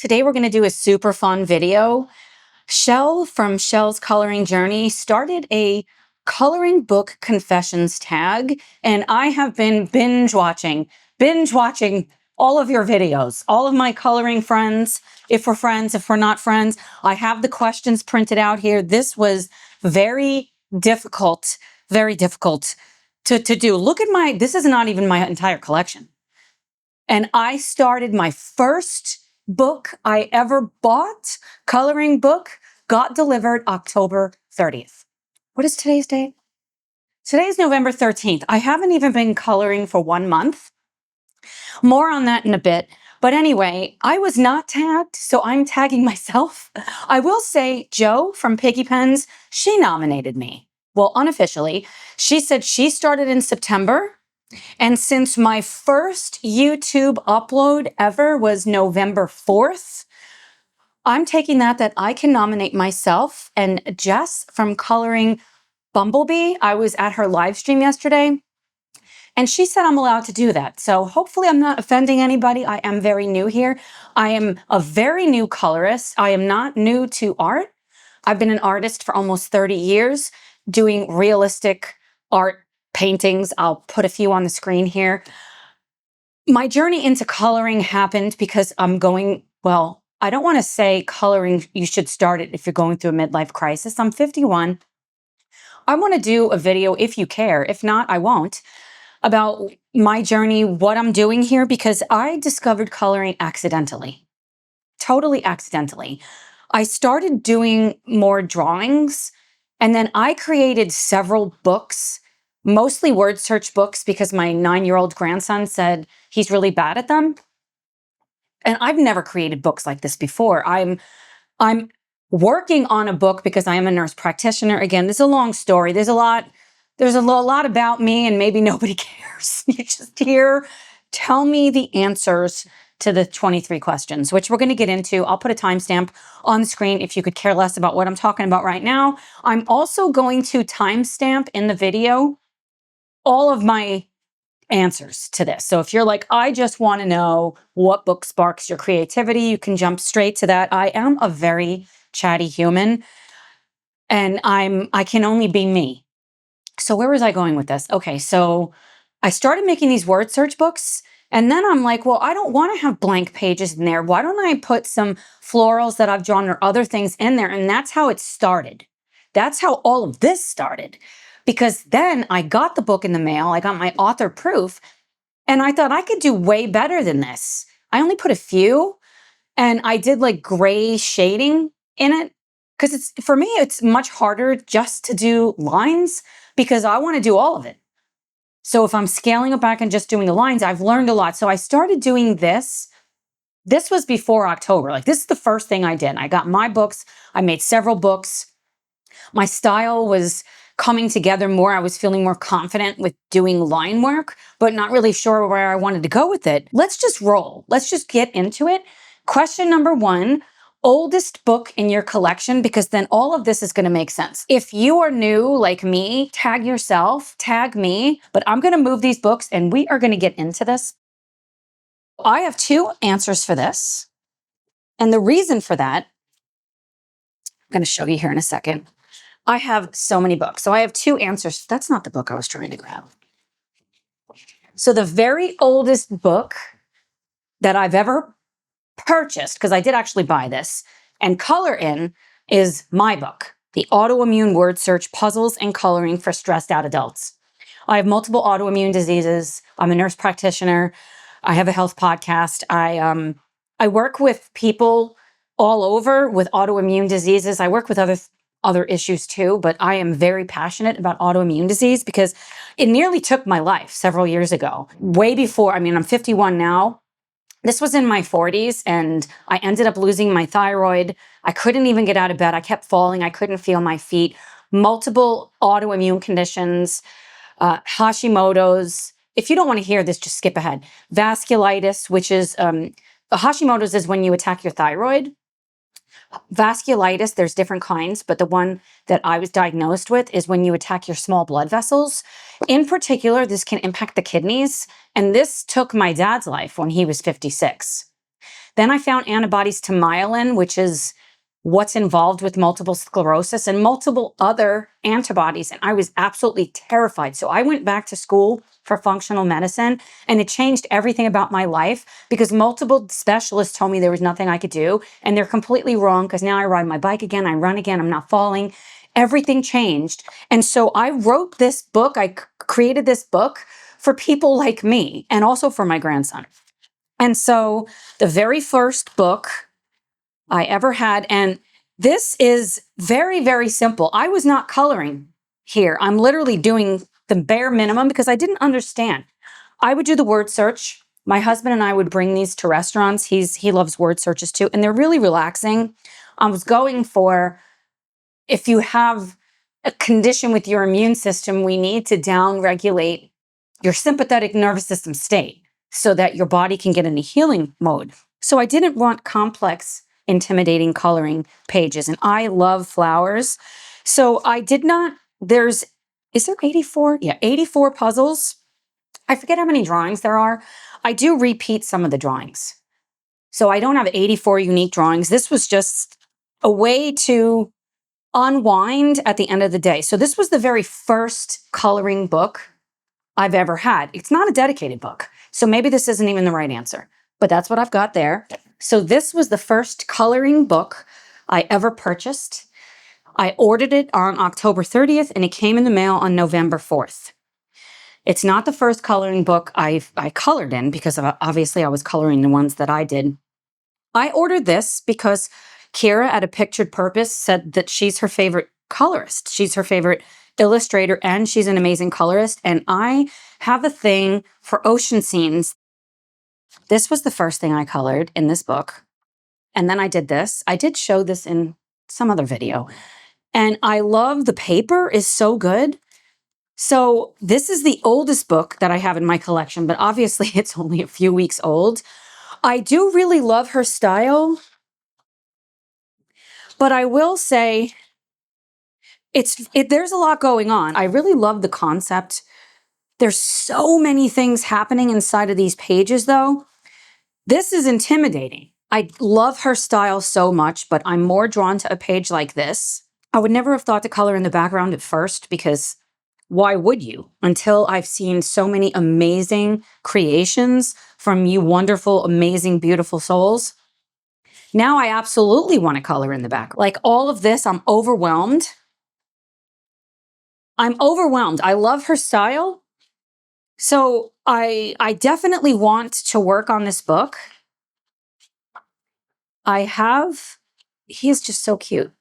Today we're going to do a super fun video. Shel from Shel's Coloring Journey started a coloring book confessions tag, and I have been binge watching all of your videos, all of my coloring friends. If we're friends, if we're not friends, I have the questions printed out here. This was very difficult to do. Look at this is not even my entire collection. And I started my first book I ever bought, coloring book, got delivered October 30th. What is today's date? Today is November 13th. I haven't even been coloring for 1 month. More on that in a bit. But anyway, I was not tagged, so I'm tagging myself. I will say Jo from Piggy Pens, she nominated me. Well, unofficially. She said she started in September. And since my first YouTube upload ever was November 4th, I'm taking that I can nominate myself. And Jess from Coloring Bumblebee, I was at her live stream yesterday, and she said I'm allowed to do that. So hopefully I'm not offending anybody. I am very new here. I am a very new colorist. I am not new to art. I've been an artist for almost 30 years doing realistic art paintings. I'll put a few on the screen here. My journey into coloring happened because I don't want to say coloring, you should start it if you're going through a midlife crisis. I'm 51. I want to do a video if you care. If not, I won't. About my journey, what I'm doing here, because I discovered coloring accidentally. Totally accidentally. I started doing more drawings, and then I created several books, mostly word search books, because my 9-year-old grandson said he's really bad at them. And I've never created books like this before. I'm working on a book because I am a nurse practitioner. Again, this is a long story. There's a lot about me, and maybe nobody cares. You just hear, tell me the answers to the 23 questions, which we're going to get into. I'll put a timestamp on the screen if you could care less about what I'm talking about right now. I'm also going to timestamp in the video all of my answers to this. So if you're like, I just want to know what book sparks your creativity, you can jump straight to that. I am a very chatty human, and I can only be me. So where was I going with this? Okay, so I started making these word search books, and then I'm like, well, I don't want to have blank pages in there. Why don't I put some florals that I've drawn or other things in there? And that's how it started. That's how all of this started. Because then I got the book in the mail, I got my author proof, and I thought I could do way better than this. I only put a few, and I did like gray shading in it, because for me, it's much harder just to do lines, because I want to do all of it. So if I'm scaling it back and just doing the lines, I've learned a lot. So I started doing this. This was before October. Like, this is the first thing I did. I got my books. I made several books. My style was coming together more. I was feeling more confident with doing line work, but not really sure where I wanted to go with it. Let's just roll. Let's just get into it. Question number 1, oldest book in your collection, because then all of this is going to make sense. If you are new like me, tag yourself, tag me, but I'm going to move these books and we are going to get into this. I have 2 answers for this. And the reason for that, I'm going to show you here in a second. I have so many books. So I have 2 answers. That's not the book I was trying to grab. So the very oldest book that I've ever purchased, because I did actually buy this and color in, is my book, The Autoimmune Word Search Puzzles and Coloring for Stressed Out Adults. I have multiple autoimmune diseases. I'm a nurse practitioner. I have a health podcast. I work with people all over with autoimmune diseases. I work with other issues too, but I am very passionate about autoimmune disease because it nearly took my life several years ago. Way before, I'm 51 now. This was in my 40s, and I ended up losing my thyroid. I couldn't even get out of bed. I kept falling. I couldn't feel my feet. Multiple autoimmune conditions, Hashimoto's. If you don't want to hear this, just skip ahead. Vasculitis, which is, Hashimoto's is when you attack your thyroid. Vasculitis, there's different kinds, but the one that I was diagnosed with is when you attack your small blood vessels. In particular, this can impact the kidneys, and this took my dad's life when he was 56. Then I found antibodies to myelin, which is what's involved with multiple sclerosis, and multiple other antibodies. And I was absolutely terrified. So I went back to school for functional medicine, and it changed everything about my life because multiple specialists told me there was nothing I could do. And they're completely wrong, because now I ride my bike again, I run again, I'm not falling. Everything changed. And so I wrote this book, I created this book for people like me and also for my grandson. And so the very first book I ever had, and this is very, very simple. I was not coloring here. I'm literally doing the bare minimum because I didn't understand. I would do the word search. My husband and I would bring these to restaurants. He loves word searches too, and they're really relaxing. I was going for, if you have a condition with your immune system, we need to down-regulate your sympathetic nervous system state so that your body can get into healing mode. So I didn't want complex, intimidating coloring pages, and I love flowers. So I did not, is there 84? Yeah, 84 puzzles. I forget how many drawings there are. I do repeat some of the drawings. So I don't have 84 unique drawings. This was just a way to unwind at the end of the day. So this was the very first coloring book I've ever had. It's not a dedicated book, so maybe this isn't even the right answer, but that's what I've got there. So this was the first coloring book I ever purchased. I ordered it on October 30th, and it came in the mail on November 4th. It's not the first coloring book I colored in, because obviously I was coloring the ones that I did. I ordered this because Kira at A Pictured Purpose said that she's her favorite colorist. She's her favorite illustrator, and she's an amazing colorist. And I have a thing for ocean scenes. This was the first thing I colored in this book. And then I did this. I did show this in some other video. And I love the paper is so good. So this is the oldest book that I have in my collection, but obviously it's only a few weeks old. I do really love her style, but I will say there's a lot going on. I really love the concept. There's so many things happening inside of these pages, though. This is intimidating. I love her style so much, but I'm more drawn to a page like this. I would never have thought to color in the background at first, because why would you? Until I've seen so many amazing creations from you wonderful, amazing, beautiful souls. Now I absolutely want to color in the back. Like all of this, I'm overwhelmed. I love her style. So I definitely want to work on this book. He is just so cute.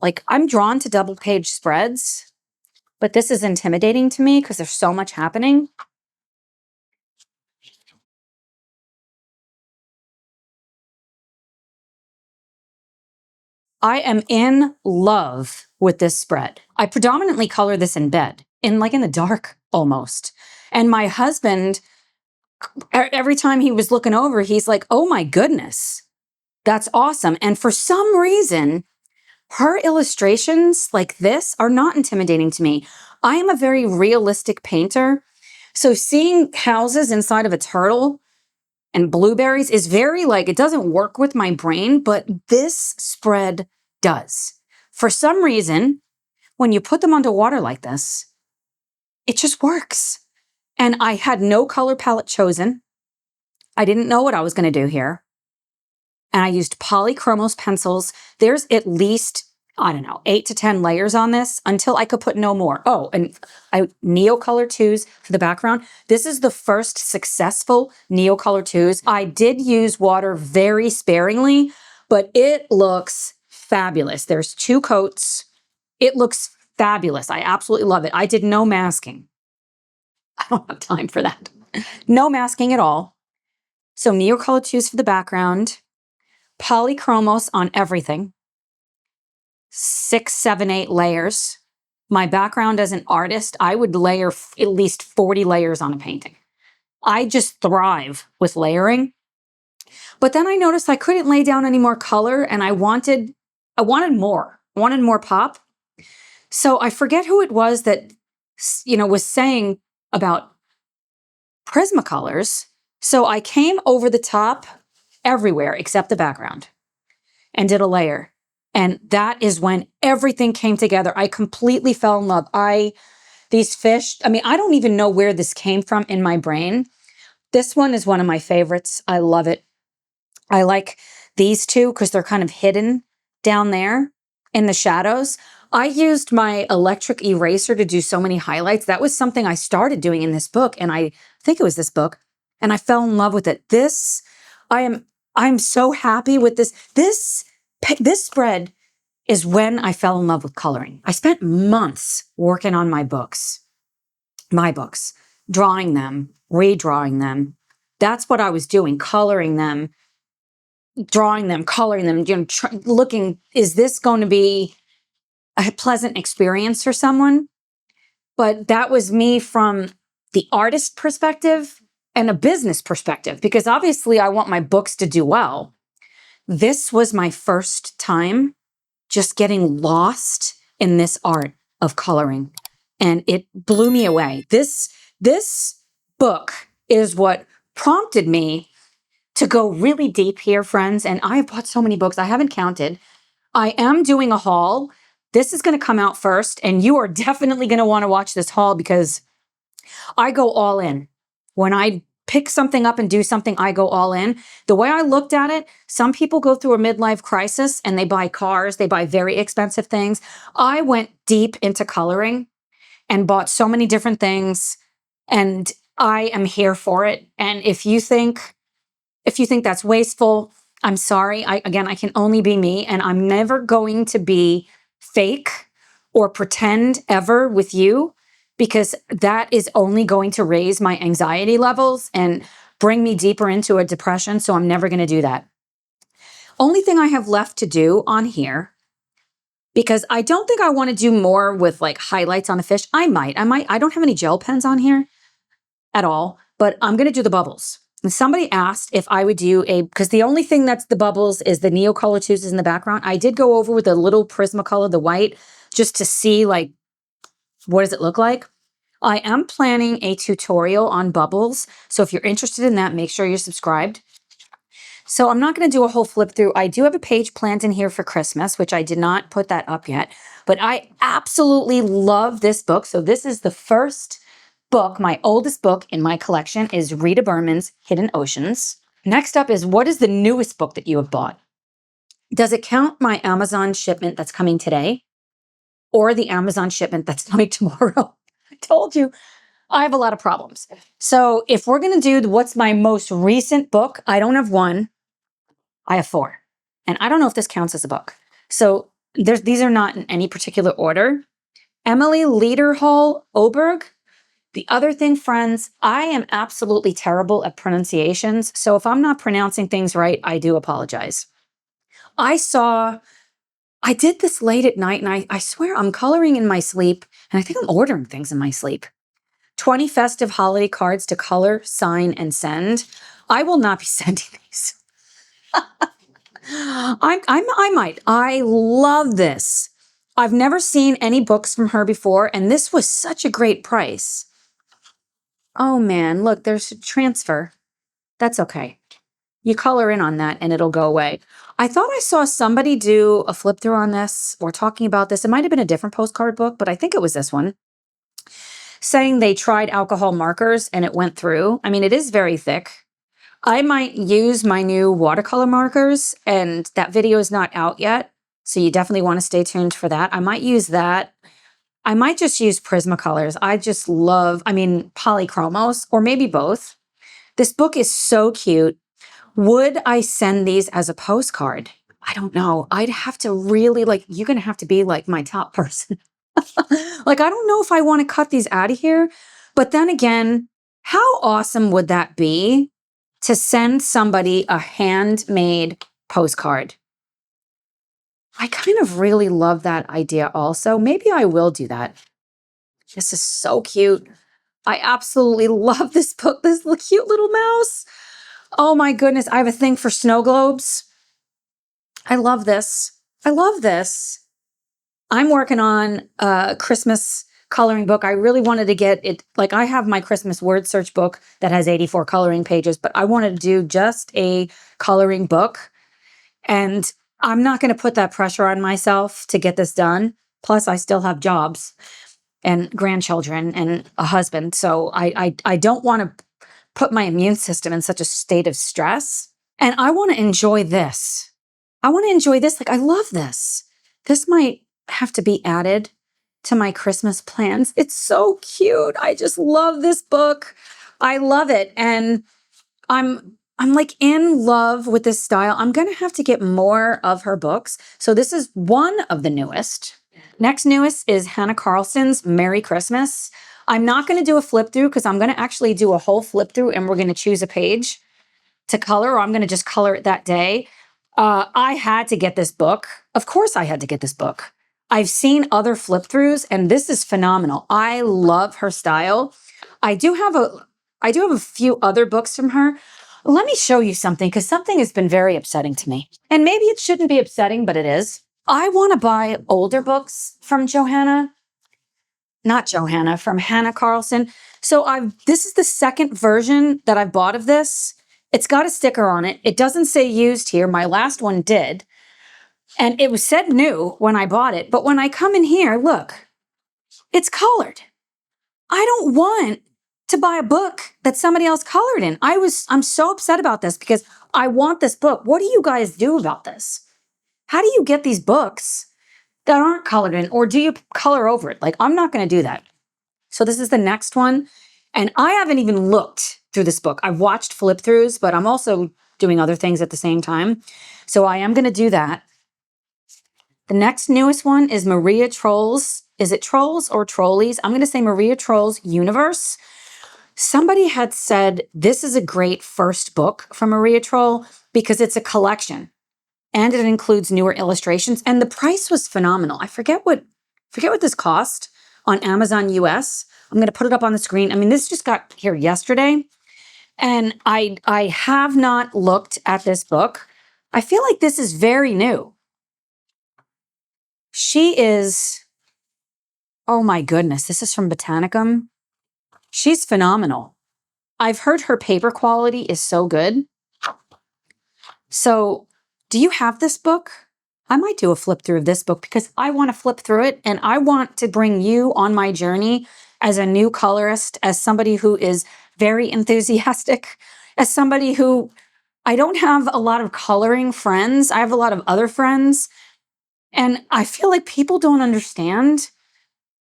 Like, I'm drawn to double page spreads, but this is intimidating to me because there's so much happening. I am in love with this spread. I predominantly color this in bed, in the dark almost. And my husband, every time he was looking over, he's like, oh my goodness, that's awesome. And for some reason, her illustrations like this are not intimidating to me. I am a very realistic painter. So seeing houses inside of a turtle and blueberries is very it doesn't work with my brain, but this spread does. For some reason, when you put them under water like this, it just works. And I had no color palette chosen. I didn't know what I was going to do here. And I used polychromos pencils. There's at least, I don't know, 8 to 10 layers on this until I could put no more. Oh, and Neocolor 2s for the background. This is the first successful Neocolor 2s. I did use water very sparingly, but it looks fabulous. There's 2 coats. It looks fabulous. I absolutely love it. I did no masking. I don't have time for that. No masking at all. So Neocolor 2s for the background. Polychromos on everything. 6, 7, 8 layers. My background as an artist, I would layer at least 40 layers on a painting. I just thrive with layering. But then I noticed I couldn't lay down any more color, and I wanted more. I wanted more pop. So I forget who it was that was saying about Prismacolors. So I came over the top everywhere except the background and did a layer. And that is when everything came together. I completely fell in love. These fish, I mean, I don't even know where this came from in my brain. This one is one of my favorites. I love it. I like these two because they're kind of hidden down there in the shadows. I used my electric eraser to do so many highlights. That was something I started doing in this book, and I think it was this book, and I fell in love with it. I'm so happy with this. This spread is when I fell in love with coloring. I spent months working on my books, drawing them, redrawing them. That's what I was doing, coloring them, drawing them, coloring them, looking, is this going to be a pleasant experience for someone? But that was me from the artist perspective and a business perspective, because obviously I want my books to do well. This was my first time just getting lost in this art of coloring, and it blew me away. This book is what prompted me to go really deep here, friends. And I have bought so many books, I haven't counted. I am doing a haul. This is going to come out first, and you are definitely going to want to watch this haul because I go all in. When I pick something up and do something, I go all in. The way I looked at it, some people go through a midlife crisis and they buy cars, they buy very expensive things. I went deep into coloring and bought so many different things, and I am here for it. And if you think that's wasteful, I'm sorry. I can only be me, and I'm never going to be fake or pretend ever with you, because that is only going to raise my anxiety levels and bring me deeper into a depression. So I'm never going to do that. Only thing I have left to do on here, because I don't think I want to do more with like highlights on a fish. I might. I don't have any gel pens on here at all, but I'm going to do the bubbles. And somebody asked if I would do because the only thing that's the bubbles is the Neocolor Tuesdays in the background. I did go over with a little Prismacolor, the white, just to see like, what does it look like? I am planning a tutorial on bubbles. So if you're interested in that, make sure you're subscribed. So I'm not going to do a whole flip through. I do have a page planned in here for Christmas, which I did not put that up yet, but I absolutely love this book. So this is the first book, my oldest book in my collection is Rita Berman's Hidden Oceans. Next up is, what is the newest book that you have bought? Does it count my Amazon shipment that's coming today or the Amazon shipment that's coming tomorrow? I told you I have a lot of problems. So if we're going to do what's my most recent book, I don't have one. I have 4. And I don't know if this counts as a book. So these are not in any particular order. Emily Lederhall Oberg. The other thing, friends, I am absolutely terrible at pronunciations. So if I'm not pronouncing things right, I do apologize. I did this late at night, and I swear I'm coloring in my sleep, and I think I'm ordering things in my sleep. 20 festive holiday cards to color, sign, and send. I will not be sending these. I might. I love this. I've never seen any books from her before, and this was such a great price. Oh man, look, there's a transfer. That's okay. You color in on that and it'll go away. I thought I saw somebody do a flip through on this or talking about this. It might have been a different postcard book, but I think it was this one, saying they tried alcohol markers and it went through. I mean, it is very thick. I might use my new watercolor markers, and that video is not out yet, so you definitely want to stay tuned for that. I might use that. I might just use Prismacolors. I just love, polychromos, or maybe both. This book is so cute. Would I send these as a postcard? I don't know. I'd have to really, you're going to have to be like my top person. I don't know if I want to cut these out of here. But then again, how awesome would that be to send somebody a handmade postcard? I kind of really love that idea also. Maybe I will do that. This is so cute. I absolutely love this book. This cute little mouse. Oh my goodness. I have a thing for snow globes. I love this. I love this. I'm working on Christmas coloring book. I really wanted to get it, like I have my Christmas word search book that has 84 coloring pages, but I wanted to do just a coloring book. And I'm not going to put that pressure on myself to get this done. Plus, I still have jobs and grandchildren and a husband. So I don't want to put my immune system in such a state of stress. And I want to enjoy this. I want to enjoy this. Like, I love this. This might have to be added to my Christmas plans. It's so cute. I just love this book. I love it. And I'm like in love with this style. I'm going to have to get more of her books. So this is one of the newest. Next newest is Hannah Carlson's Merry Christmas. I'm not going to do a flip through because I'm going to actually do a whole flip through and we're going to choose a page to color, or I'm going to just color it that day. I had to get this book. Of course I had to get this book. I've seen other flip throughs and this is phenomenal. I love her style. I do have a few other books from her. Let me show you something because something has been very upsetting to me. And maybe it shouldn't be upsetting, but it is. I want to buy older books from from Hannah Carlson. So this is the second version that I've bought of this. It's got a sticker on it. It doesn't say used here. My last one did. And it was said new when I bought it. But when I come in here, look, it's colored. I don't want to buy a book that somebody else colored in. I'm so upset about this because I want this book. What do you guys do about this? How do you get these books that aren't colored in, or do you color over it? Like, I'm not going to do that. So this is the next one. And I haven't even looked through this book. I've watched flip throughs, but I'm also doing other things at the same time. So I am going to do that. The next newest one is Maria Troll's. Is it Trolls or Trolleys? I'm going to say Maria Troll's Universe. Somebody had said this is a great first book from Maria Troll because it's a collection and it includes newer illustrations. And the price was phenomenal. I forget what this cost on Amazon US. I'm going to put it up on the screen. I mean, this just got here yesterday. And I have not looked at this book. I feel like this is very new. She is, oh my goodness, this is from Botanicum. She's phenomenal. I've heard her paper quality is so good. So, do you have this book? I might do a flip through of this book because I want to flip through it and I want to bring you on my journey as a new colorist, as somebody who is very enthusiastic, as somebody who I don't have a lot of coloring friends. I have a lot of other friends. And I feel like people don't understand.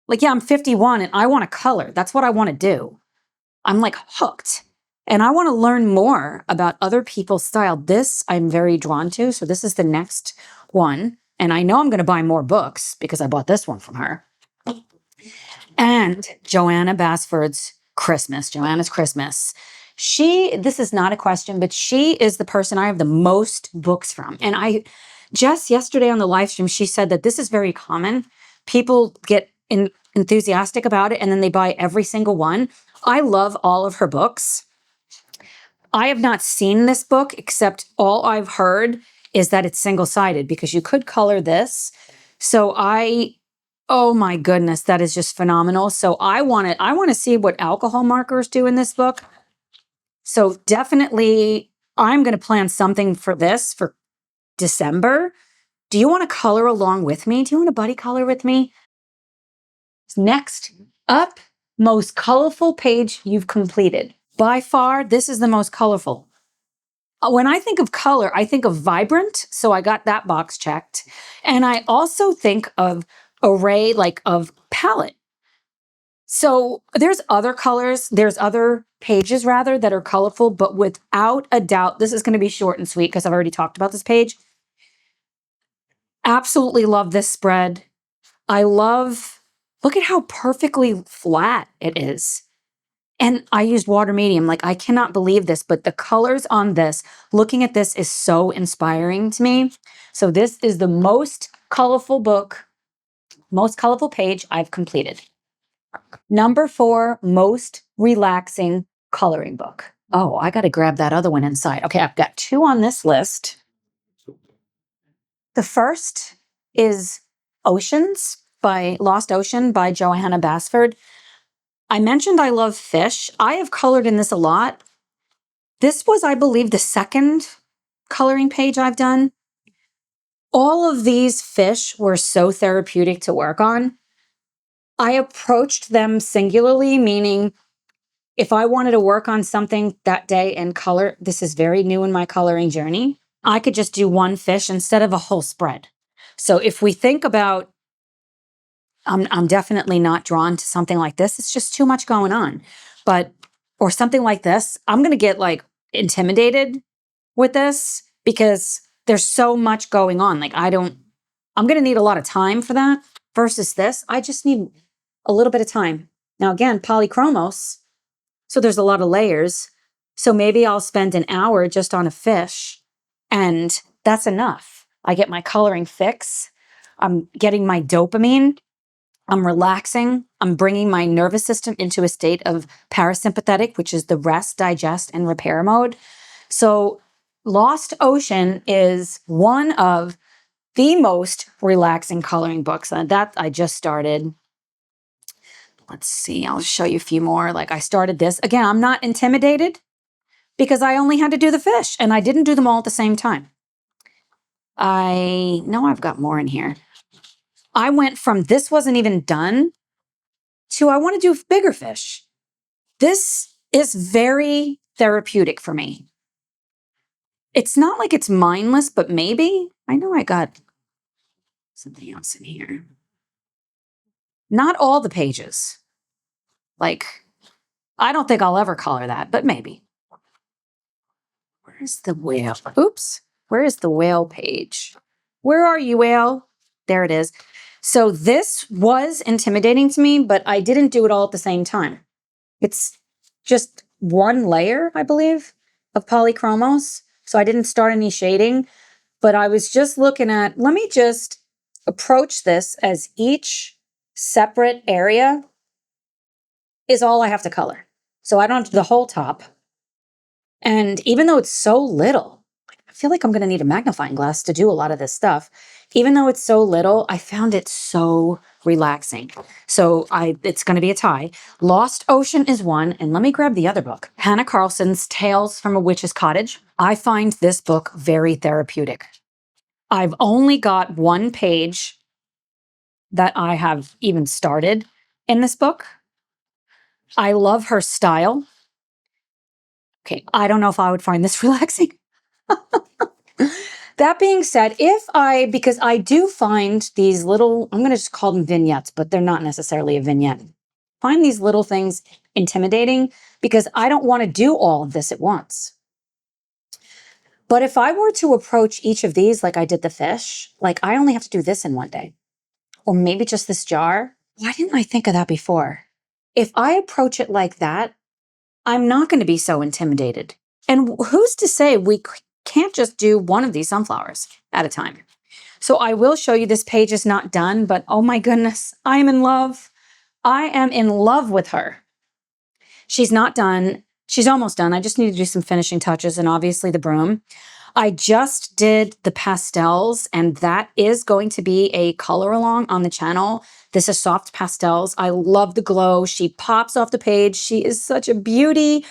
Like, yeah, I'm 51 and I want to color. That's what I want to do. I'm like hooked. And I want to learn more about other people's style. This I'm very drawn to. So this is the next one. And I know I'm going to buy more books because I bought this one from her. And Joanna Basford's Christmas. Joanna's Christmas. This is not a question, but she is the person I have the most books from. And just yesterday on the live stream, she said that this is very common. People get enthusiastic about it and then they buy every single one. I love all of her books. I have not seen this book, except all I've heard is that it's single-sided because you could color this. So oh my goodness, that is just phenomenal. So I want to see what alcohol markers do in this book. So definitely I'm going to plan something for this for December. Do you want to color along with me? Do you want to buddy color with me? Next up, most colorful page you've completed. By far, this is the most colorful. When I think of color, I think of vibrant. So I got that box checked. And I also think of array, like of palette. So there's other colors, there's other pages rather that are colorful, but without a doubt, this is going to be short and sweet because I've already talked about this page. Absolutely love this spread. Look at how perfectly flat it is. And I used water medium. Like, I cannot believe this, but the colors on this, looking at this is so inspiring to me. So this is the most colorful page I've completed. Number 4, most relaxing coloring book. Oh, I got to grab that other one inside. Okay, I've got 2 on this list. The first is Oceans. by Lost Ocean by Johanna Basford. I mentioned I love fish. I have colored in this a lot. This was, I believe, the second coloring page I've done. All of these fish were so therapeutic to work on. I approached them singularly, meaning if I wanted to work on something that day in color, this is very new in my coloring journey, I could just do one fish instead of a whole spread. So if we think about, I'm definitely not drawn to something like this. It's just too much going on. Or something like this, I'm going to get like intimidated with this because there's so much going on. Like I'm going to need a lot of time for that versus this. I just need a little bit of time. Now, again, polychromos. So there's a lot of layers. So maybe I'll spend an hour just on a fish and that's enough. I get my coloring fix. I'm getting my dopamine. I'm relaxing. I'm bringing my nervous system into a state of parasympathetic, which is the rest, digest, and repair mode. So Lost Ocean is one of the most relaxing coloring books that I just started. Let's see, I'll show you a few more. Like I started this. Again, I'm not intimidated because I only had to do the fish and I didn't do them all at the same time. I know I've got more in here. I went from this wasn't even done to I want to do bigger fish. This is very therapeutic for me. It's not like it's mindless, but maybe. I know I got something else in here. Not all the pages. Like, I don't think I'll ever color that, but maybe. Where's the whale? Oops. Where is the whale page? Where are you, whale? There it is. So this was intimidating to me, but I didn't do it all at the same time. It's just one layer, I believe, of polychromos. So I didn't start any shading, but I was just looking at, let me just approach this as each separate area is all I have to color. So I don't have to do the whole top. And even though it's so little, I feel like I'm going to need a magnifying glass to do a lot of this stuff. Even though it's so little, I found it so relaxing. So it's going to be a tie. Lost Ocean is one. And let me grab the other book. Hannah Carlson's Tales from a Witch's Cottage. I find this book very therapeutic. I've only got one page that I have even started in this book. I love her style. Okay, I don't know if I would find this relaxing. That being said, because I do find these little, I'm going to just call them vignettes, but they're not necessarily a vignette. Find these little things intimidating because I don't want to do all of this at once. But if I were to approach each of these like I did the fish, like I only have to do this in one day, or maybe just this jar. Why didn't I think of that before? If I approach it like that, I'm not going to be so intimidated. And who's to say we can't just do one of these sunflowers at a time? So I will show you this page is not done, but oh my goodness, I am in love. I am in love with her. She's not done. She's almost done. I just need to do some finishing touches and obviously the broom. I just did the pastels and that is going to be a color along on the channel. This is soft pastels. I love the glow. She pops off the page. She is such a beauty.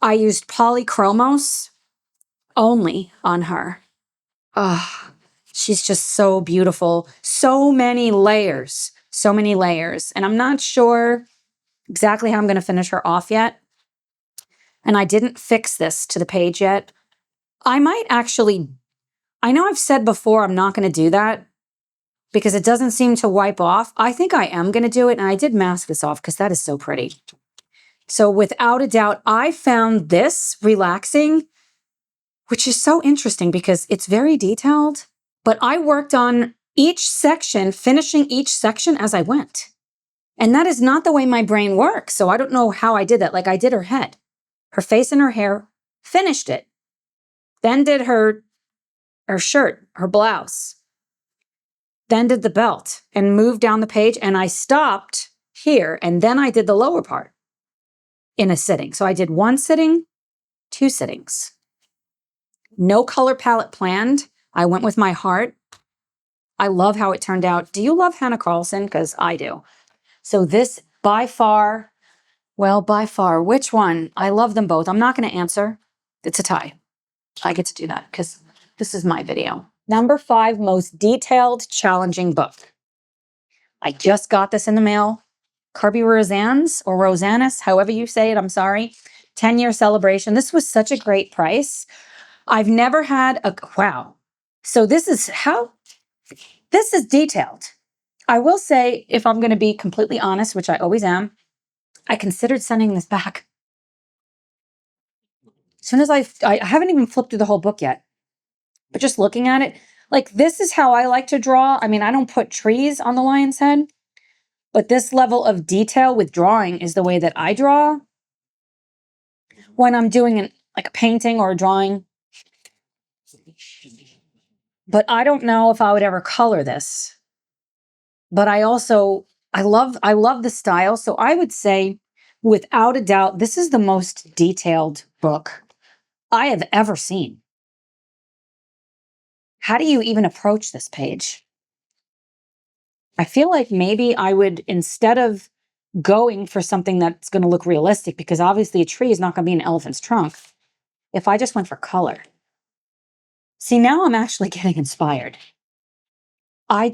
I used polychromos only on her. Oh, she's just so beautiful. So many layers. So many layers. And I'm not sure exactly how I'm going to finish her off yet. And I didn't fix this to the page yet. I might actually, I know I've said before I'm not going to do that because it doesn't seem to wipe off. I think I am going to do it. And I did mask this off because that is so pretty. So without a doubt, I found this relaxing, which is so interesting because it's very detailed. But I worked on each section, finishing each section as I went. And that is not the way my brain works. So I don't know how I did that. Like I did her head, her face and her hair, finished it. Then did her shirt, her blouse. Then did the belt and moved down the page. And I stopped here. And then I did the lower part in a sitting. So I did one sitting, two sittings. No color palette planned. I went with my heart. I love how it turned out. Do you love Hannah Carlson? Because I do. So this by far, which one? I love them both. I'm not going to answer. It's a tie. I get to do that because this is my video. Number 5, most detailed, challenging book. I just got this in the mail. Kirby Rosanne's or Rosanna's, however you say it, I'm sorry. 10-year celebration. This was such a great price. I've never had a, wow. So this is detailed. I will say, if I'm going to be completely honest, which I always am, I considered sending this back. As soon as I haven't even flipped through the whole book yet, but just looking at it, like this is how I like to draw. I mean, I don't put trees on the lion's head, but this level of detail with drawing is the way that I draw when I'm doing like a painting or a drawing. But I don't know if I would ever color this. But I love the style. So I would say, without a doubt, this is the most detailed book I have ever seen. How do you even approach this page? I feel like maybe I would, instead of going for something that's going to look realistic, because obviously a tree is not going to be an elephant's trunk, if I just went for color. See, now I'm actually getting inspired. I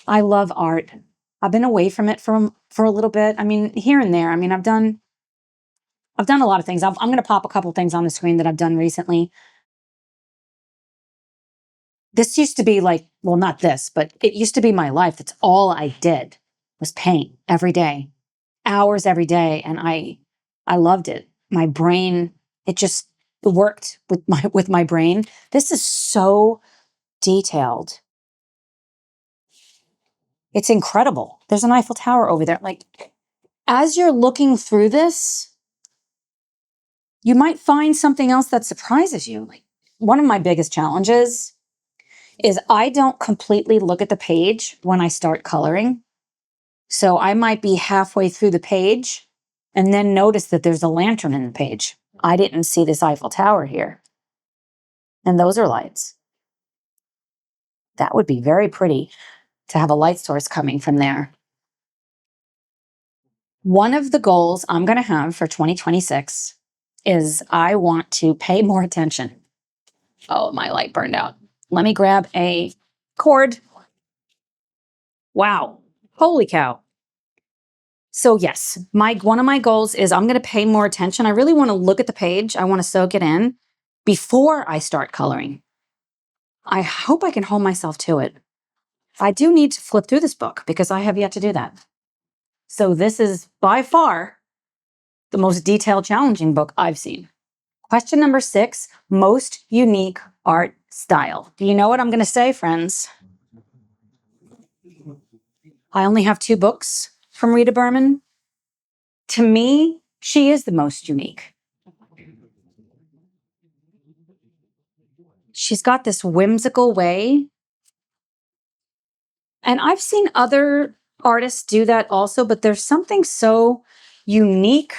love art. I've been away from it for a little bit. I mean, here and there. I mean, I've done a lot of things. I'm going to pop a couple things on the screen that I've done recently. This used to be like, well, not this, but it used to be my life. That's all I did was paint every day, hours every day. And I loved it. My brain, it just worked with my brain. This is so detailed. It's incredible. There's an Eiffel Tower over there. Like, as you're looking through this, you might find something else that surprises you. Like, one of my biggest challenges is I don't completely look at the page when I start coloring. So I might be halfway through the page and then notice that there's a lantern in the page. I didn't see this Eiffel Tower here. And those are lights. That would be very pretty to have a light source coming from there. One of the goals I'm going to have for 2026 is I want to pay more attention. Oh, my light burned out. Let me grab a cord. Wow. Holy cow. So yes, one of my goals is I'm going to pay more attention. I really want to look at the page. I want to soak it in before I start coloring. I hope I can hold myself to it. I do need to flip through this book because I have yet to do that. So this is by far the most detailed, challenging book I've seen. Question number 6, most unique art style. Do you know what I'm going to say, friends? I only have 2 books from Rita Berman. To me, she is the most unique. She's got this whimsical way. And I've seen other artists do that also, but there's something so unique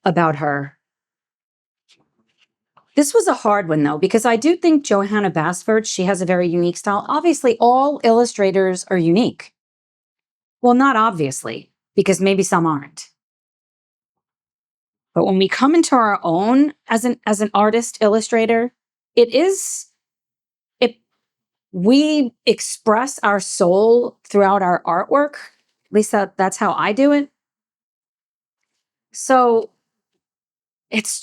about her. This was a hard one, though, because I do think Johanna Basford, she has a very unique style. Obviously, all illustrators are unique. Well, not obviously, because maybe some aren't. But when we come into our own as an artist illustrator, we express our soul throughout our artwork. At least that's how I do it. So it's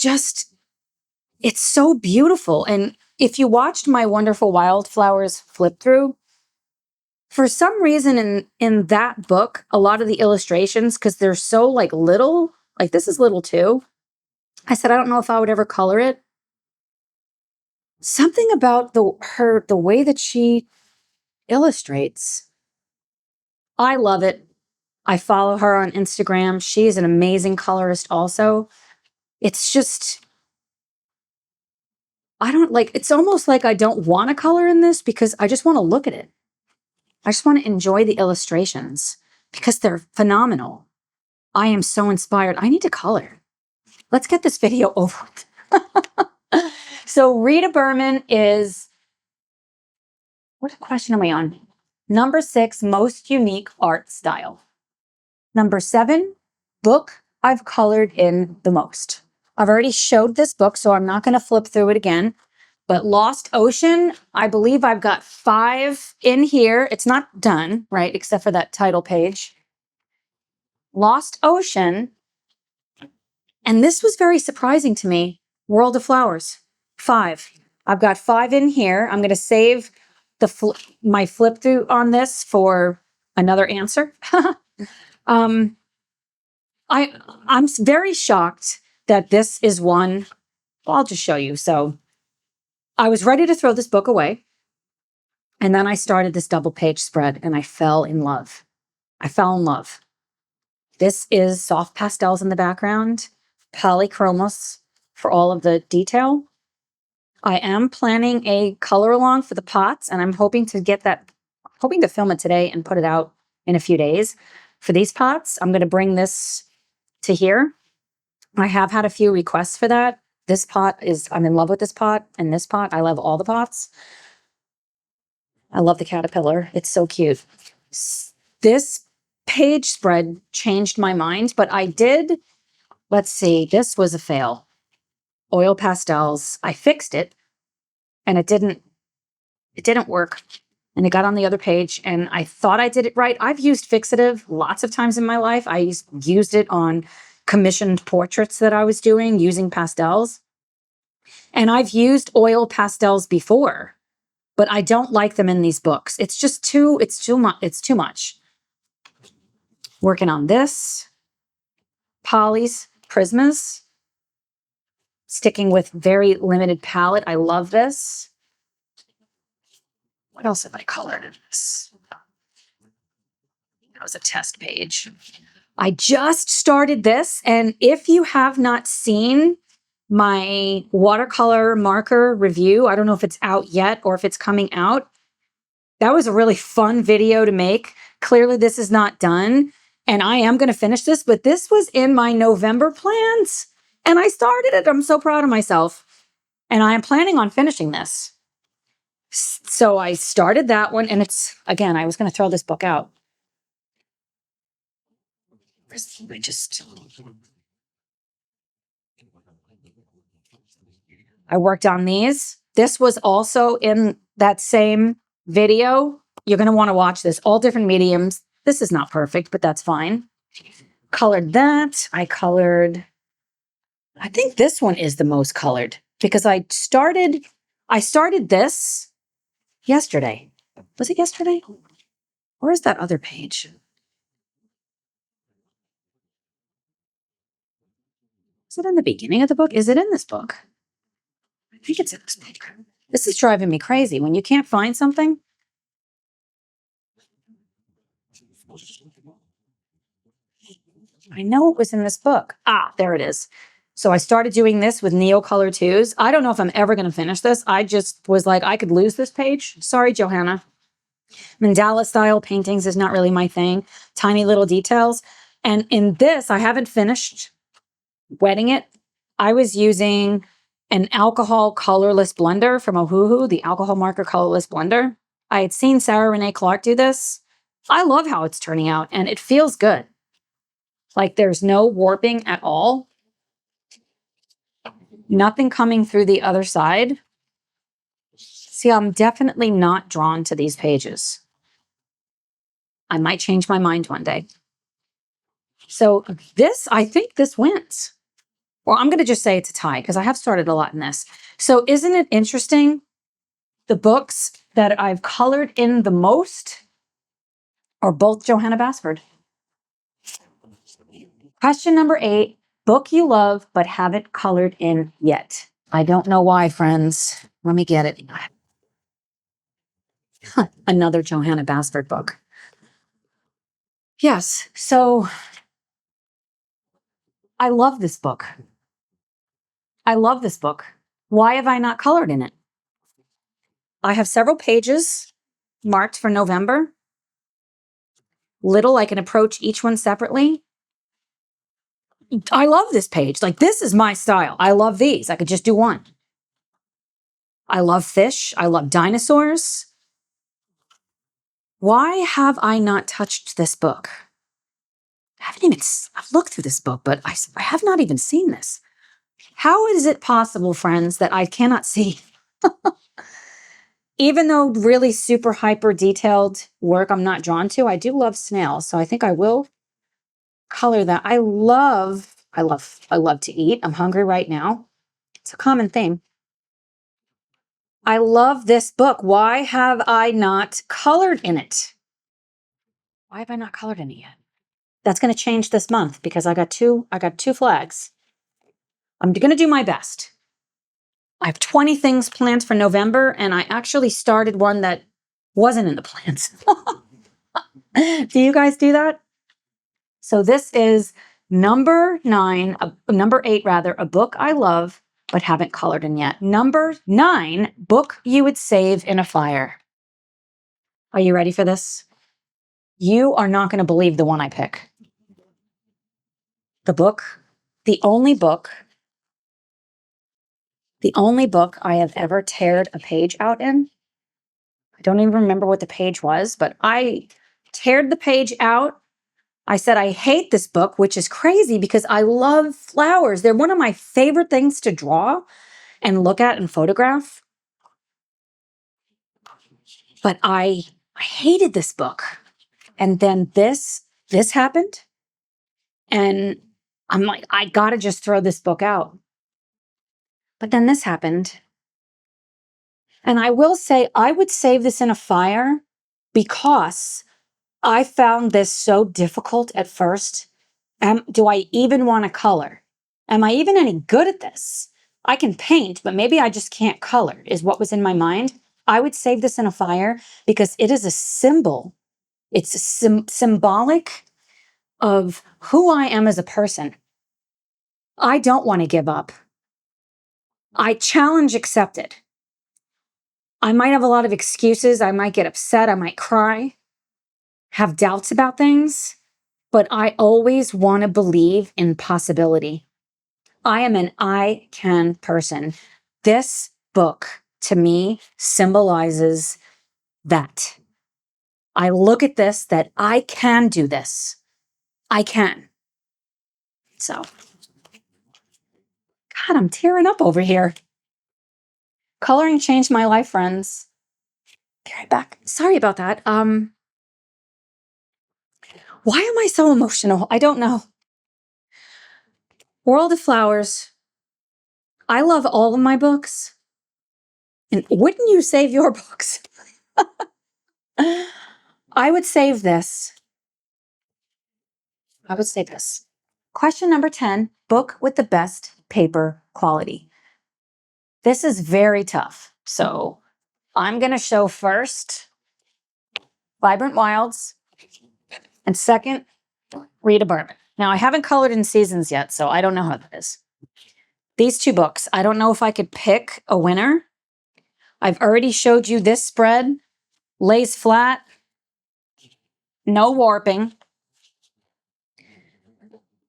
so beautiful. And if you watched my Wonderful Wildflowers flip through, for some reason in that book, a lot of the illustrations, because they're so like little, like this is little too. I said, I don't know if I would ever color it. Something about the way that she illustrates. I love it. I follow her on Instagram. She's an amazing colorist also. It's just, it's almost like I don't want to color in this because I just want to look at it. I just want to enjoy the illustrations because they're phenomenal. I am so inspired. I need to color. Let's get this video over with. So Rita Berman is, what question am I on? Number 6, most unique art style. Number 7, book I've colored in the most. I've already showed this book, so I'm not going to flip through it again. But Lost Ocean, I believe I've got 5 in here. It's not done, right, except for that title page. Lost Ocean, and this was very surprising to me. World of Flowers, 5. I've got 5 in here. I'm going to save my flip through on this for another answer. I'm very shocked that this is one. Well, I'll just show you. So I was ready to throw this book away. And then I started this double page spread and I fell in love. I fell in love. This is soft pastels in the background, polychromos for all of the detail. I am planning a color along for the pots, and I'm hoping to film it today and put it out in a few days. For these pots, I'm going to bring this to here. I have had a few requests for that. I'm in love with this pot and this pot. I love all the pots. I love the caterpillar. It's so cute. This page spread changed my mind, but let's see, this was a fail. Oil pastels. I fixed it and it didn't work. And it got on the other page and I thought I did it right. I've used fixative lots of times in my life. I used it on commissioned portraits that I was doing using pastels. And I've used oil pastels before, but I don't like them in these books. It's too much. Working on this. Polys, Prismas. Sticking with very limited palette. I love this. What else have I colored in this? That was a test page. I just started this, and if you have not seen my watercolor marker review, I don't know if it's out yet or if it's coming out. That was a really fun video to make. Clearly, this is not done, and I am going to finish this, but this was in my November plans, and I started it. I'm so proud of myself, and I am planning on finishing this. So I started that one, and again, I was going to throw this book out. I worked on these. This was also in that same video. You're going to want to watch this. All different mediums. This is not perfect, but that's fine. Colored that. I think this one is the most colored because I started this yesterday. Was it yesterday? Or is that other page? Is it in the beginning of the book? Is it in this book? I think it's in this book. This is driving me crazy when you can't find something. I know it was in this book. Ah, there it is. So I started doing this with Neocolor 2s. I don't know if I'm ever going to finish this. I just was like, I could lose this page. Sorry, Johanna. Mandala style paintings is not really my thing. Tiny little details. And in this, I haven't finished wetting it. I was using an alcohol colorless blender from Ohuhu, the alcohol marker colorless blender. I had seen Sarah Renee Clark do this. I love how it's turning out, and it feels good. Like there's no warping at all. Nothing coming through the other side. See, I'm definitely not drawn to these pages. I might change my mind one day. So I think this wins. Well, I'm going to just say it's a tie because I have started a lot in this. So isn't it interesting? The books that I've colored in the most are both Johanna Basford. Question number 8, book you love but haven't colored in yet. I don't know why, friends. Let me get it. Another Johanna Basford book. Yes, so I love this book. I love this book. Why have I not colored in it? I have several pages marked for November. Little, I can approach each one separately. I love this page. Like, this is my style. I love these. I could just do one. I love fish. I love dinosaurs. Why have I not touched this book? I've looked through this book, but I have not even seen this. How is it possible, friends, that I cannot see? Even though really super hyper detailed work I'm not drawn to, I do love snails. So I think I will color that. I love to eat. I'm hungry right now. It's a common theme. I love this book. Why have I not colored in it? Why have I not colored in it yet? That's going to change this month because I got two flags. I'm going to do my best. I have 20 things planned for November, and I actually started one that wasn't in the plans. Do you guys do that? So this is number 8 rather, a book I love but haven't colored in yet. Number 9, book you would save in a fire. Are you ready for this? You are not going to believe the one I pick. The only book I have ever teared a page out in. I don't even remember what the page was, but I teared the page out. I said, I hate this book, which is crazy because I love flowers. They're one of my favorite things to draw and look at and photograph. But I hated this book. And then this happened. And I'm like, I gotta just throw this book out. But then this happened. And I will say, I would save this in a fire because I found this so difficult at first. Do I even want to color? Am I even any good at this? I can paint, but maybe I just can't color, is what was in my mind. I would save this in a fire because it is a symbol. It's symbolic of who I am as a person. I don't want to give up. I challenge accepted. I might have a lot of excuses. I might get upset. I might cry, have doubts about things, but I always want to believe in possibility. I am an I can person. This book, to me, symbolizes that. I look at this, that I can do this. I can. So, God, I'm tearing up over here. Coloring changed my life, friends. Be right back. Sorry about that. Why am I so emotional? I don't know. World of Flowers. I love all of my books. And wouldn't you save your books? I would save this. Question number 10, book with the best paper quality. This is very tough. So I'm going to show first Vibrant Wilds and second, Rita Barman. Now I haven't colored in Seasons yet, so I don't know how that is. These two books, I don't know if I could pick a winner. I've already showed you this spread, lays flat, no warping.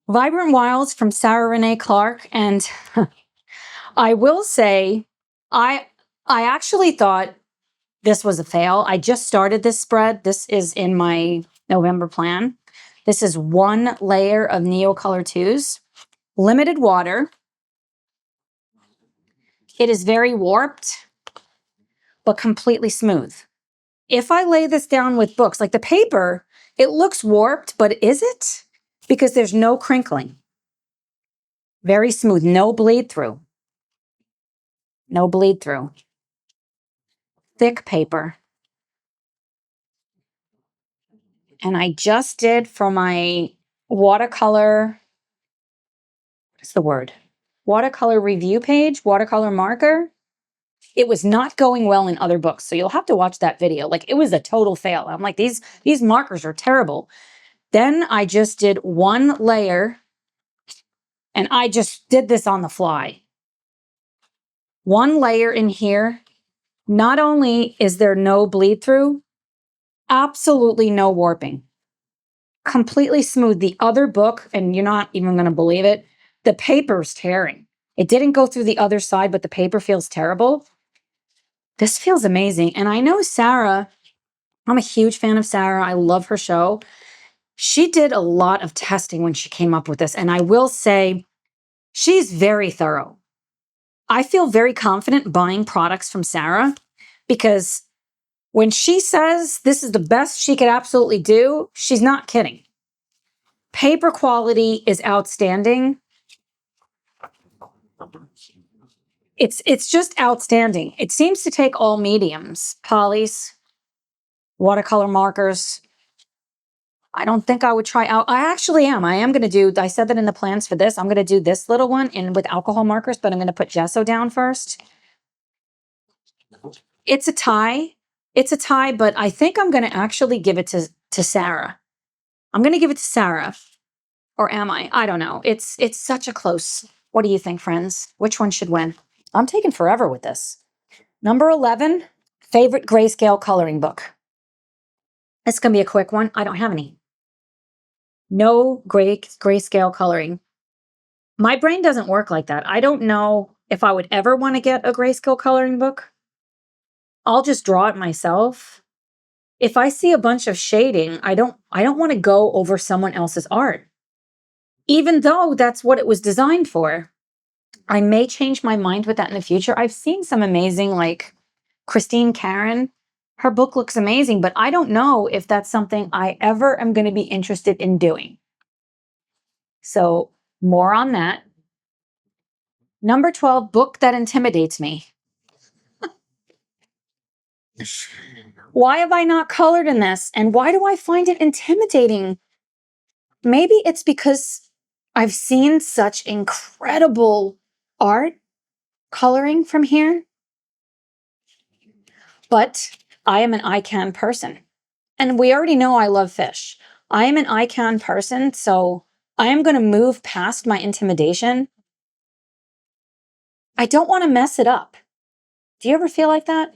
Vibrant Wilds from Sarah Renee Clark, and I will say, I actually thought this was a fail. I just started this spread. This is in my November plan. This is one layer of Neocolor 2s, limited water. It is very warped, but completely smooth. If I lay this down with books, like the paper, it looks warped, but is it? Because there's no crinkling. Very smooth, no bleed through. No bleed through. Thick paper. And I just did for my watercolor, what's the word? Watercolor review page, watercolor marker. It was not going well in other books. So you'll have to watch that video. Like it was a total fail. I'm like, these markers are terrible. Then I just did one layer and I just did this on the fly. One layer in here. Not only is there no bleed through, absolutely no warping. Completely smooth. The other book, and you're not even going to believe it, the paper's tearing. It didn't go through the other side, but the paper feels terrible. This feels amazing. And I know Sarah I'm a huge fan of Sarah. I love her show. She did a lot of testing when she came up with this. And I will say, she's very thorough. I feel very confident buying products from Sarah because when she says this is the best she could absolutely do, she's not kidding. Paper quality is outstanding. It's just outstanding. It seems to take all mediums, polys, watercolor markers. I don't think I would try out. I actually am. I am going to do, I said that in the plans for this. I'm going to do this little one in with alcohol markers, but I'm going to put gesso down first. It's a tie. It's a tie, but I think I'm going to actually give it to Sarah. I'm going to give it to Sarah. Or am I? I don't know. It's such a close. What do you think, friends? Which one should win? I'm taking forever with this. Number 11, favorite grayscale coloring book. It's going to be a quick one. I don't have any. No grayscale coloring. My brain doesn't work like that. I don't know if I would ever want to get a grayscale coloring book. I'll just draw it myself. If I see a bunch of shading, I don't want to go over someone else's art. Even though that's what it was designed for. I may change my mind with that in the future. I've seen some amazing, like Christine Karen. Her book looks amazing, but I don't know if that's something I ever am going to be interested in doing. So more on that. Number 12, book that intimidates me. Why have I not colored in this? And why do I find it intimidating? Maybe it's because I've seen such incredible art coloring from here. But I am an icon person. And we already know I love fish. I am an icon person, so I am going to move past my intimidation. I don't want to mess it up. Do you ever feel like that?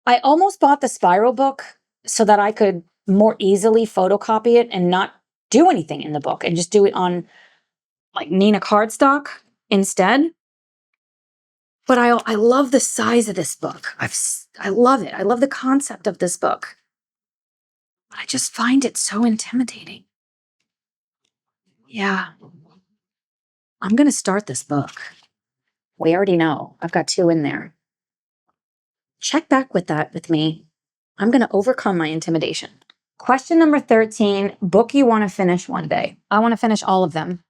I almost bought the spiral book so that I could more easily photocopy it and not do anything in the book and just do it on like Nina cardstock instead. But I love the size of this book. I love it. I love the concept of this book. But I just find it so intimidating. Yeah. I'm going to start this book. We already know. I've got 2 in there. Check back with that with me. I'm going to overcome my intimidation. Question number 13, book you want to finish one day. I want to finish all of them.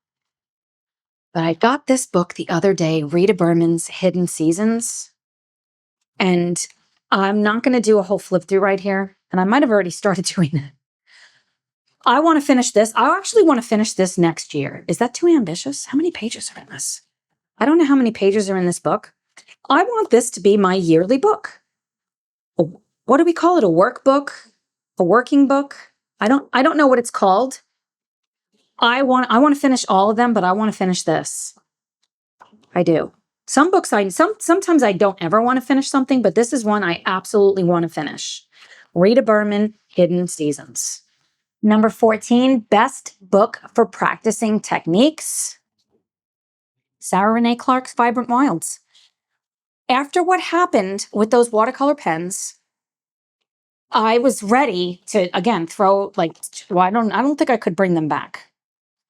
But I got this book the other day, Rita Berman's Hidden Seasons. And I'm not going to do a whole flip through right here. And I might have already started doing it. I want to finish this. I actually want to finish this next year. Is that too ambitious? How many pages are in this? I don't know how many pages are in this book. I want this to be my yearly book. What do we call it? A workbook? A working book? I don't know what it's called. I want to finish all of them, but I want to finish this. I do. Some books sometimes I don't ever want to finish something, but this is one I absolutely want to finish. Rita Berman, Hidden Seasons. Number 14, best book for practicing techniques. Sarah Renee Clark's Vibrant Wilds. After what happened with those watercolor pens, I was ready to, again, throw I don't think I could bring them back.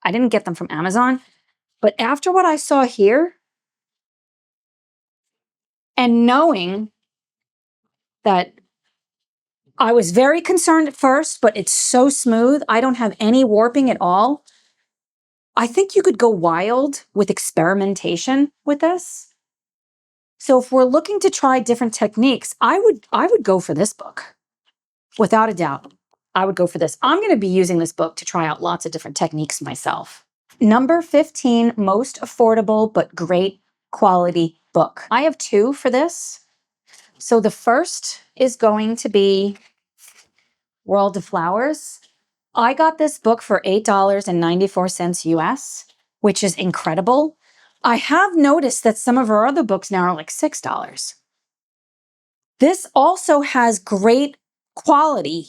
I didn't get them from Amazon. But after what I saw here, and knowing that I was very concerned at first, but it's so smooth. I don't have any warping at all. I think you could go wild with experimentation with this. So if we're looking to try different techniques, I would go for this book. Without a doubt, I would go for this. I'm going to be using this book to try out lots of different techniques myself. Number 15, most affordable but great quality book. I have 2 for this. So the first is going to be World of Flowers. I got this book for $8.94 US, which is incredible. I have noticed that some of her other books now are like $6. This also has great quality.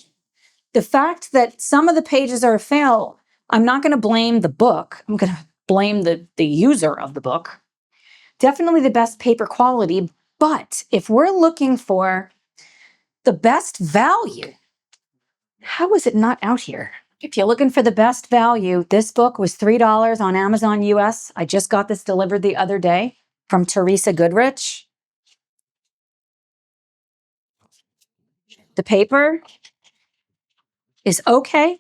The fact that some of the pages are a fail, I'm not going to blame the book. I'm going to blame the user of the book. Definitely the best paper quality. But if we're looking for the best value, How is it not out here? If you're looking for the best value, this book was $3 on Amazon US. I just got this delivered the other day from Teresa Goodrich. The paper is okay.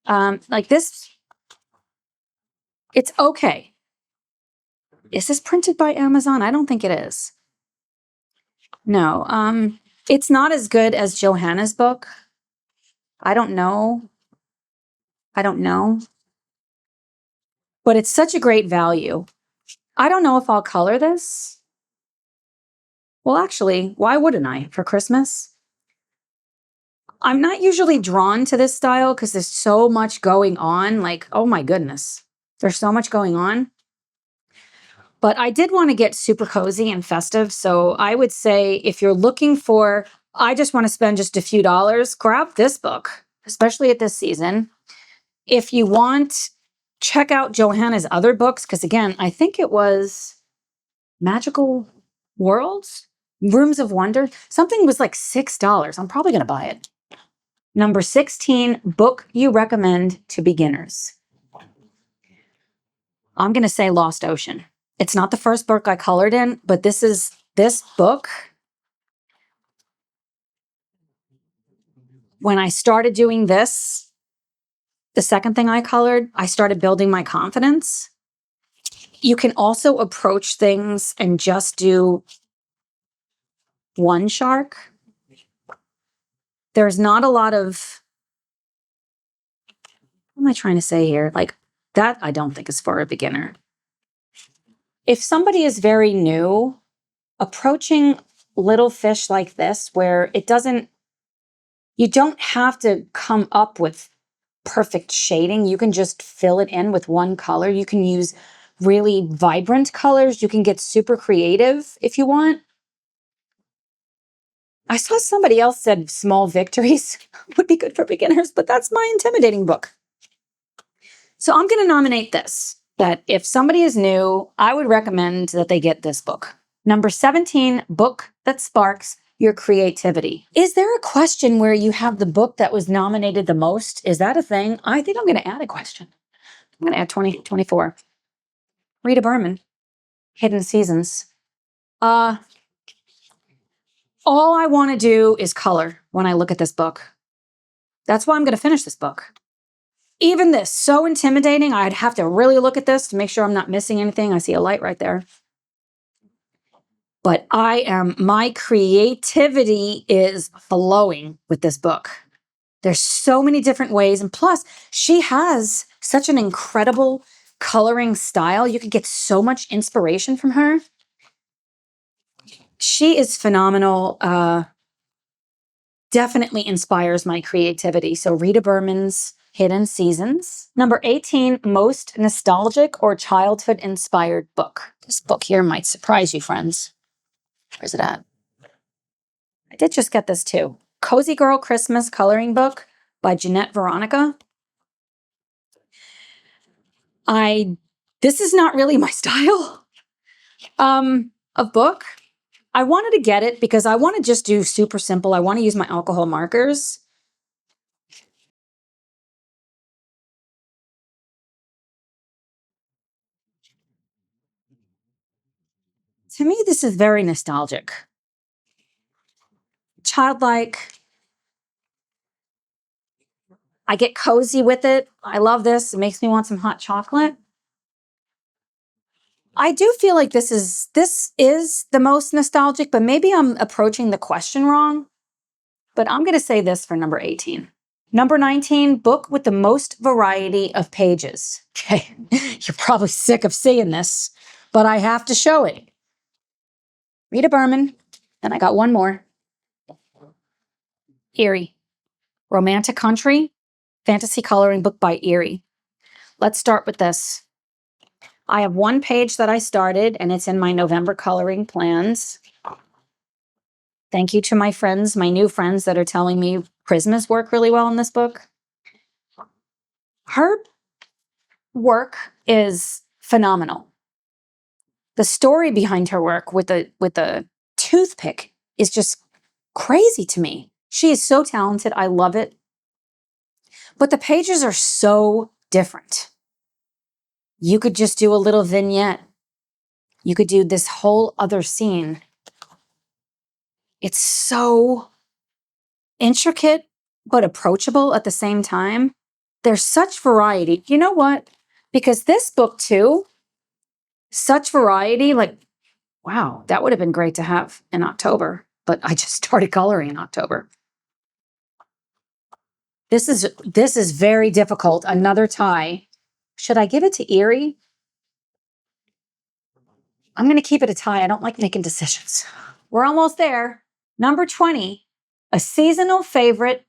Like this, it's okay. Is this printed by Amazon? I don't think it is. No, it's not as good as Johanna's book. I don't know. But it's such a great value. I don't know if I'll color this. Well, actually, why wouldn't I for Christmas? I'm not usually drawn to this style because there's so much going on. Like, oh my goodness, there's so much going on. But I did want to get super cozy and festive. So I would say if you're looking for, I just want to spend just a few dollars, grab this book, especially at this season. If you want, check out Johanna's other books, because again, I think it was Magical Worlds, Rooms of Wonder. Something was like $6. I'm probably going to buy it. Number 16, book you recommend to beginners. I'm going to say Lost Ocean. It's not the first book I colored in, but this book. When I started doing this, the second thing I colored, I started building my confidence. You can also approach things and just do one shark. There's not a lot of, what am I trying to say here? Like that, I don't think is for a beginner. If somebody is very new, approaching little fish like this, where you don't have to come up with perfect shading. You can just fill it in with one color. You can use really vibrant colors. You can get super creative if you want. I saw somebody else said small victories would be good for beginners, but that's my intimidating book. So I'm going to nominate this, that if somebody is new, I would recommend that they get this book. Number 17, book that sparks your creativity. Is there a question where you have the book that was nominated the most? Is that a thing? I think I'm going to add a question. I'm going to add 24. Rita Berman, Hidden Seasons. All I want to do is color when I look at this book. That's why I'm going to finish this book. Even this, so intimidating. I'd have to really look at this to make sure I'm not missing anything. I see a light right there. But my creativity is flowing with this book. There's so many different ways. And plus, she has such an incredible coloring style. You could get so much inspiration from her. She is phenomenal. Definitely inspires my creativity. So Rita Berman's Hidden Seasons. Number 18, most nostalgic or childhood inspired book. This book here might surprise you, friends. Where's it at? I did just get this too. Cozy Girl Christmas Coloring Book by Jeanette Veronica. This is not really my style of book. I wanted to get it because I want to just do super simple. I want to use my alcohol markers. To me, this is very nostalgic. Childlike. I get cozy with it. I love this. It makes me want some hot chocolate. I do feel like this is the most nostalgic, but maybe I'm approaching the question wrong. But I'm going to say this for number 18. Number 19, book with the most variety of pages. Okay, you're probably sick of seeing this, but I have to show it. Rita Berman, and I got one more. Eerie, Romantic Country, Fantasy Coloring Book by Eerie. Let's start with this. I have one page that I started, and it's in my November coloring plans. Thank you to my friends, my new friends that are telling me Prismas work really well in this book. Her work is phenomenal. The story behind her work with the toothpick is just crazy to me. She is so talented. I love it. But the pages are so different. You could just do a little vignette. You could do this whole other scene. It's so intricate, but approachable at the same time. There's such variety. You know what? Because this book too, such variety, like, wow, that would have been great to have in October, but I just started coloring in October. This is very difficult. Another tie. Should I give it to Erie? I'm going to keep it a tie. I don't like making decisions. We're almost there. Number 20, a seasonal favorite,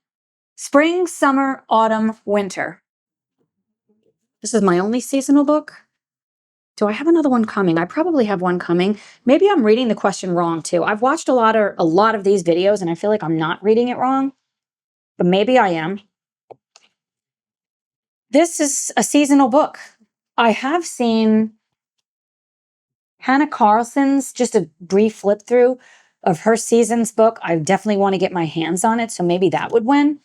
spring, summer, autumn, winter. This is my only seasonal book. Do I have another one coming? I probably have one coming. Maybe I'm reading the question wrong too. I've watched a lot of these videos and I feel like I'm not reading it wrong, but maybe I am. This is a seasonal book. I have seen Hannah Carlson's, just a brief flip through of her seasons book. I definitely want to get my hands on it, so maybe that would win.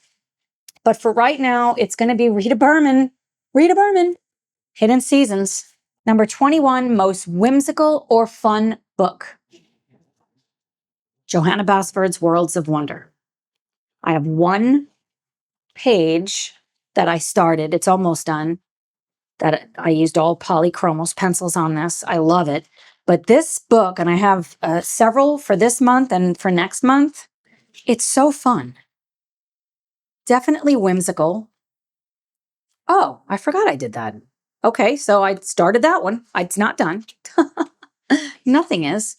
But for right now, it's going to be Rita Berman. Rita Berman, Hidden Seasons. Number 21, most whimsical or fun book. Johanna Basford's Worlds of Wonder. I have one page that I started. It's almost done. That I used all polychromos pencils on this. I love it. But this book, and I have several for this month and for next month, it's so fun. Definitely whimsical. Oh, I forgot I did that. Okay, so I started that one. It's not done. Nothing is.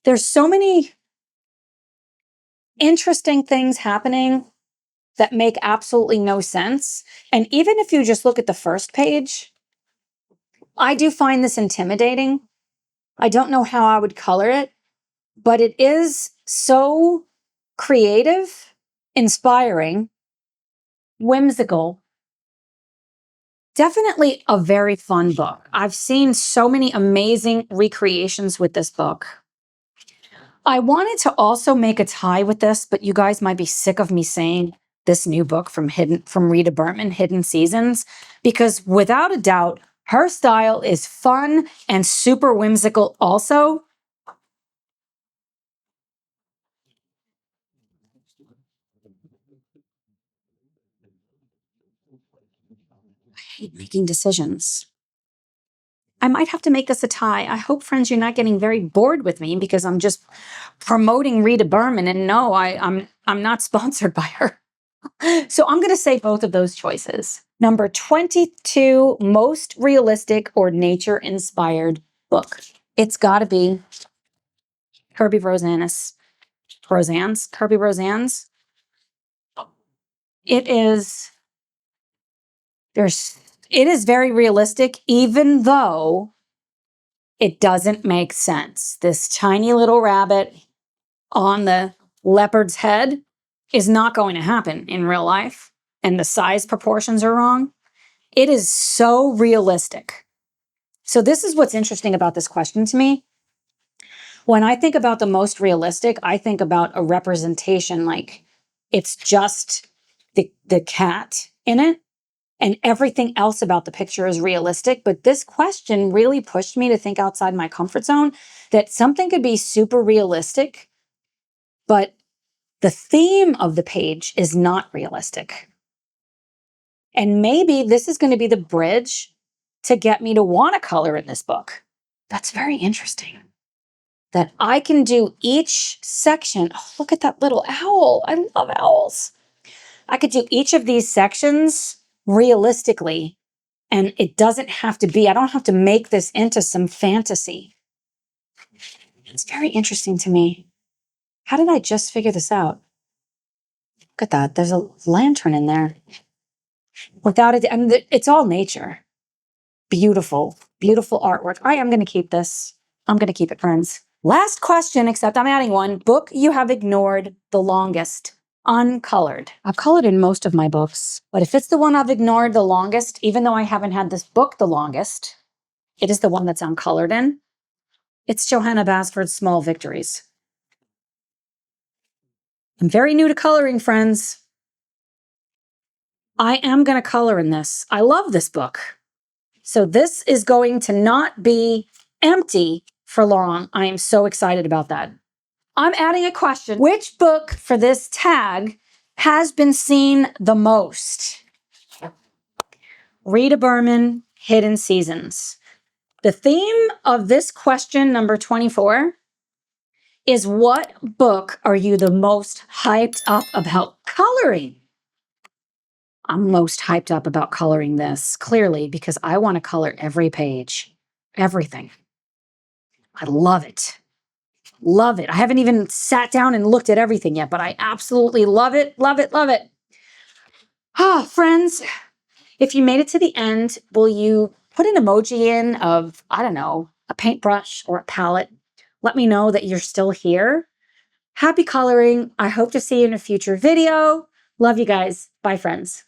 There's so many interesting things happening that make absolutely no sense. And even if you just look at the first page, I do find this intimidating. I don't know how I would color it, but it is so creative, inspiring, whimsical. Definitely a very fun book. I've seen so many amazing recreations with this book. I wanted to also make a tie with this, but you guys might be sick of me saying this new book from Rita Berman, Hidden Seasons, because without a doubt, her style is fun and super whimsical also. I hate making decisions. I might have to make this a tie. I hope, friends, you're not getting very bored with me because I'm just promoting Rita Berman, and no, I'm not sponsored by her. So I'm going to say both of those choices. Number 22, most realistic or nature-inspired book. It's got to be Kirby Roseanne's. It is, it is very realistic, even though it doesn't make sense. This tiny little rabbit on the leopard's head is not going to happen in real life, and the size proportions are wrong. It is so realistic. So this is what's interesting about this question to me. When I think about the most realistic, I think about a representation like it's just the cat in it and everything else about the picture is realistic. But this question really pushed me to think outside my comfort zone, that something could be super realistic, but the theme of the page is not realistic. And maybe this is going to be the bridge to get me to want to color in this book. That's very interesting. That I can do each section. Oh, look at that little owl. I love owls. I could do each of these sections realistically, and it doesn't have to be, I don't have to make this into some fantasy. It's very interesting to me. How did I just figure this out? Look at that. There's a lantern in there. Without it, I mean, it's all nature. Beautiful, beautiful artwork. I am going to keep this. I'm going to keep it, friends. Last question, except I'm adding one. Book you have ignored the longest. Uncolored. I've colored in most of my books, but if it's the one I've ignored the longest, even though I haven't had this book the longest, it is the one that's uncolored in. It's Johanna Basford's Small Victories. I'm very new to coloring, friends. I am going to color in this. I love this book. So this is going to not be empty for long. I am so excited about that. I'm adding a question. Which book for this tag has been seen the most? Rita Berman, Hidden Seasons. The theme of this question, number 24, is what book are you the most hyped up about coloring? I'm most hyped up about coloring this, clearly, because I want to color every page, everything. I love it. Love it. I haven't even sat down and looked at everything yet, but I absolutely love it, love it, love it. Ah, friends, if you made it to the end, will you put an emoji in of, I don't know, a paintbrush or a palette? Let me know that you're still here. Happy coloring. I hope to see you in a future video. Love you guys. Bye, friends.